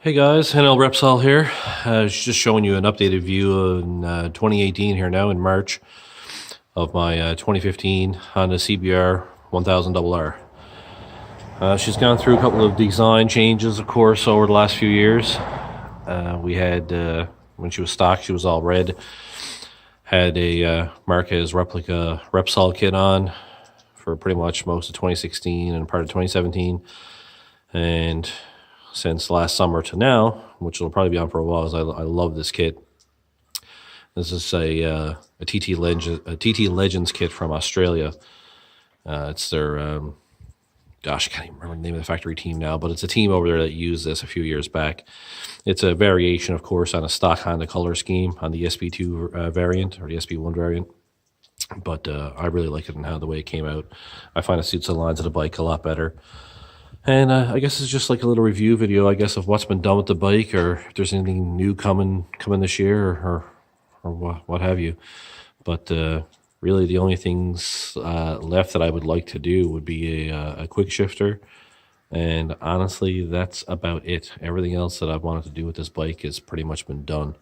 Hey guys, NLRepsol here. Just showing you an updated view in 2018 here now in March of my 2015 Honda CBR1000RR. She's gone through a couple of design changes, of course, over the last few years. We had, when she was stock, she was all red. Had a Marquez Replica Repsol kit on for pretty much most of 2016 and part of 2017. And since last summer to now, which will probably be on for a while, is I love this kit. This is a TT Legends kit from Australia. It's their, gosh, I can't even remember the name of the factory team now, but it's a team over there that used this a few years back. It's a variation, of course, on a stock Honda color scheme on the SP2 variant, or the SP1 variant. But I really like it and how the way it came out. I find it suits the lines of the bike a lot better. And I guess it's just like a little review video, I guess, of what's been done with the bike, or if there's anything new coming this year, or what have you. But really, the only things left that I would like to do would be a quick shifter. And honestly, that's about it. Everything else that I've wanted to do with this bike has pretty much been done.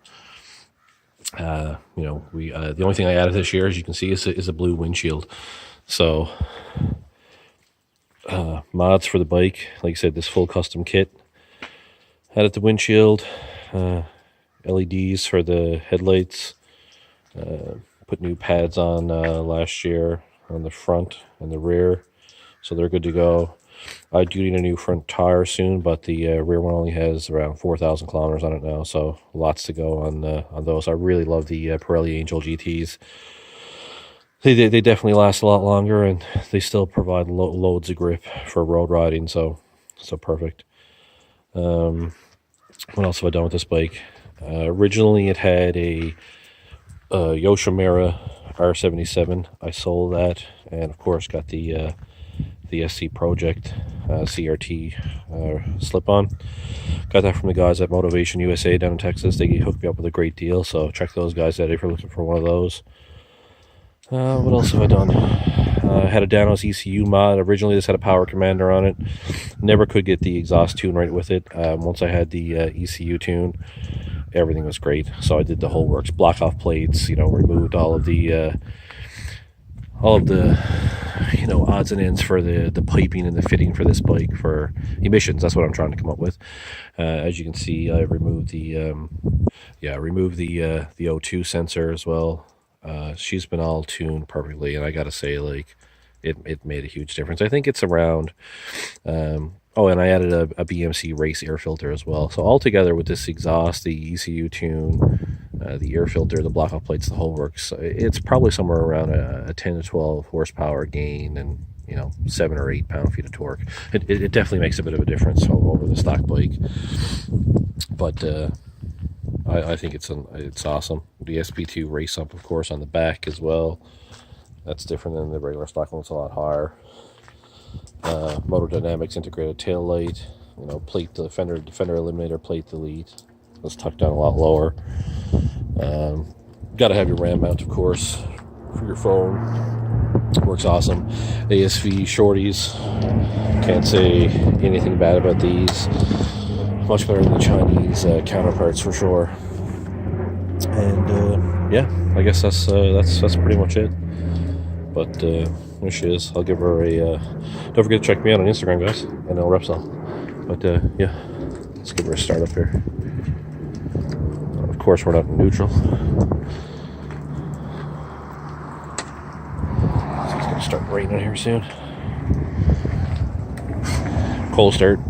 The only thing I added this year, as you can see, is a blue windshield. So mods for the bike, like I said, this full custom kit. Added the windshield, LEDs for the headlights, put new pads on last year on the front and the rear, so they're good to go. I do need a new front tire soon, but the rear one only has around 4,000 kilometers on it now, so lots to go on those. I really love the Pirelli Angel GTs. They definitely last a lot longer, and they still provide loads of grip for road riding, so perfect. What else have I done with this bike? Originally, it had a Yoshimura R77. I sold that, and of course got the SC Project CRT slip-on. Got that from the guys at Motivation USA down in Texas. They hooked me up with a great deal, so check those guys out if you're looking for one of those. What else have I done? I had a Danos ECU mod. Originally, this had a power commander on it. Never could get the exhaust tune right with it. Once I had the ECU tune, everything was great. So I did the whole works. Block off plates, removed all of the odds and ends for the piping and the fitting for this bike for emissions. That's what I'm trying to come up with. As you can see, I removed the O2 sensor as well. She's been all tuned perfectly, and I gotta say, like, it made a huge difference. I think it's around and I added a BMC Race Air Filter as well. So altogether, with this exhaust, the ECU tune, the air filter, the block off plates, the whole works, it's probably somewhere around a 10 to 12 horsepower gain and 7 or 8 pound-feet of torque. It definitely makes a bit of a difference over the stock bike, but I think it's awesome. The SP2 race up, of course, on the back as well. That's different than the regular stock one. It's a lot higher. Moto Dynamics integrated tail light. Plate the fender eliminator, plate delete. Let's tuck down a lot lower. Got to have your RAM mount, of course, for your phone. Works awesome. ASV shorties. Can't say anything bad about these. Much better than the Chinese counterparts for sure. And yeah, I guess that's pretty much it. But there she is. I'll give her a. Don't forget to check me out on Instagram, guys. NLRepsol. But yeah, let's give her a start up here. Of course, we're not in neutral. So it's gonna start raining here soon. Cold start.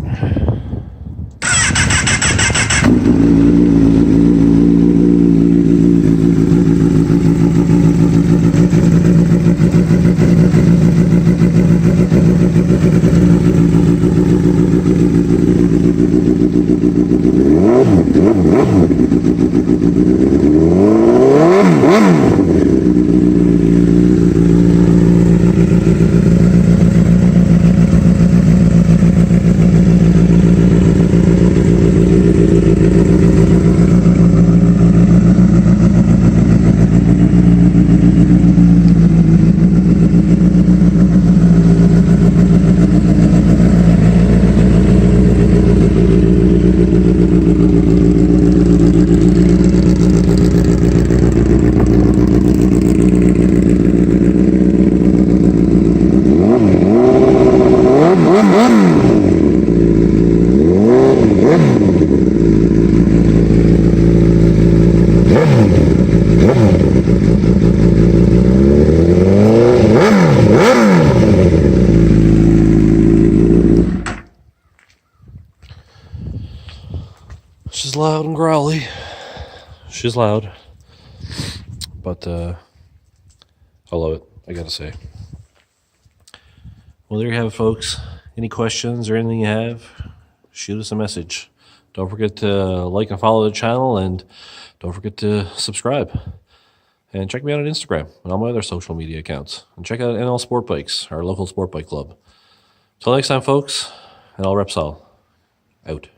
She's loud and growly. She's loud. But I love it, I gotta say. Well, there you have it, folks. Any questions or anything you have, shoot us a message. Don't forget to like and follow the channel, and don't forget to subscribe. And check me out on Instagram and all my other social media accounts. And check out NL Sport Bikes, our local sport bike club. Till next time, folks, NLRepsol, out.